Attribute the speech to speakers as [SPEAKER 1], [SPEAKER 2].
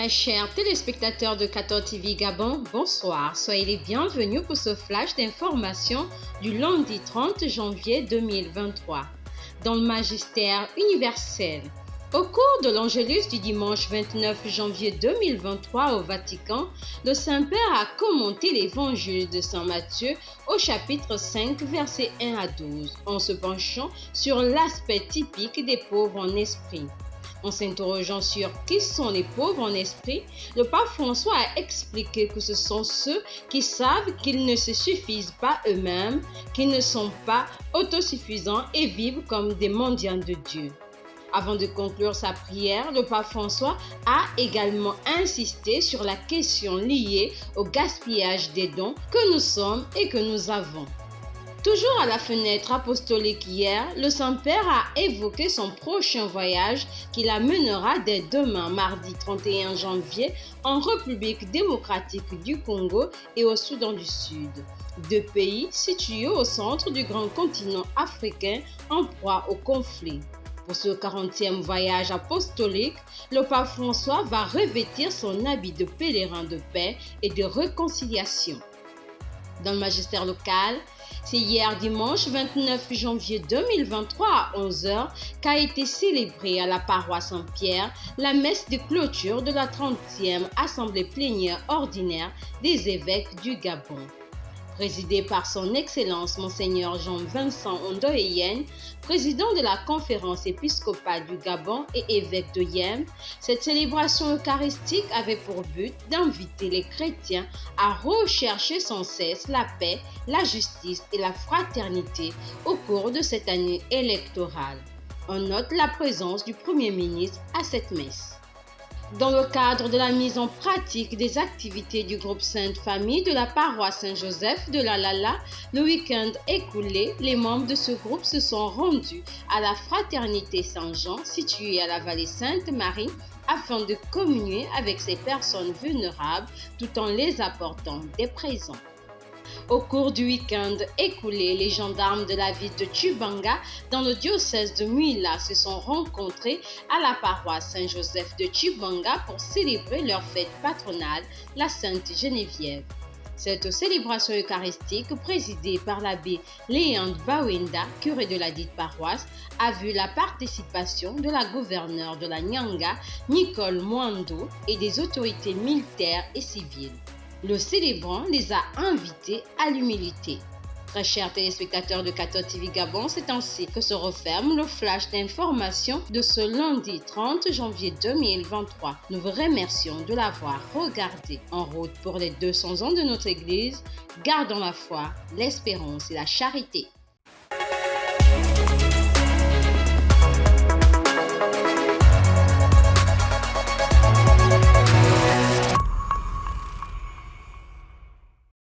[SPEAKER 1] Très chers téléspectateurs de 14 TV Gabon, bonsoir. Soyez les bienvenus pour ce flash d'information du lundi 30 janvier 2023. Dans le magistère universel, au cours de l'Angélus du dimanche 29 janvier 2023 au Vatican, le Saint-Père a commenté l'évangile de Saint Matthieu au chapitre 5, versets 1 à 12, en se penchant sur l'aspect typique des pauvres en esprit. En s'interrogeant sur qui sont les pauvres en esprit, le pape François a expliqué que ce sont ceux qui savent qu'ils ne se suffisent pas eux-mêmes, qu'ils ne sont pas autosuffisants et vivent comme des mendiants de Dieu. Avant de conclure sa prière, le pape François a également insisté sur la question liée au gaspillage des dons que nous sommes et que nous avons. Toujours à la fenêtre apostolique hier, le Saint-Père a évoqué son prochain voyage qu'il amènera dès demain, mardi 31 janvier, en République démocratique du Congo et au Soudan du Sud, deux pays situés au centre du grand continent africain en proie au conflit. Pour ce 40e voyage apostolique, le pape François va revêtir son habit de pèlerin de paix et de réconciliation. Dans le magistère local, c'est hier dimanche 29 janvier 2023 à 11h qu'a été célébrée à la paroisse Saint-Pierre la messe de clôture de la 30e Assemblée plénière ordinaire des évêques du Gabon. Présidée par son Excellence Monseigneur Jean-Vincent Ondoyen, président de la Conférence épiscopale du Gabon et évêque de Yem, cette célébration eucharistique avait pour but d'inviter les chrétiens à rechercher sans cesse la paix, la justice et la fraternité au cours de cette année électorale. On note la présence du Premier ministre à cette messe. Dans le cadre de la mise en pratique des activités du groupe Sainte Famille de la paroisse Saint-Joseph de la Lala, le week-end écoulé, les membres de ce groupe se sont rendus à la Fraternité Saint-Jean, située à la vallée Sainte-Marie, afin de communier avec ces personnes vulnérables tout en les apportant des présents. Au cours du week-end écoulé, les gendarmes de la ville de Tchibanga, dans le diocèse de Mouila, se sont rencontrés à la paroisse Saint-Joseph de Tchibanga pour célébrer leur fête patronale, la Sainte Geneviève. Cette célébration eucharistique, présidée par l'abbé Léand Bawenda, curé de la dite paroisse, a vu la participation de la gouverneure de la Nyanga, Nicole Mwando, et des autorités militaires et civiles. Le célébrant les a invités à l'humilité. Très chers téléspectateurs de 14 TV Gabon, c'est ainsi que se referme le flash d'information de ce lundi 30 janvier 2023. Nous vous remercions de l'avoir regardé. En route pour les 200 ans de notre Église, gardons la foi, l'espérance et la charité.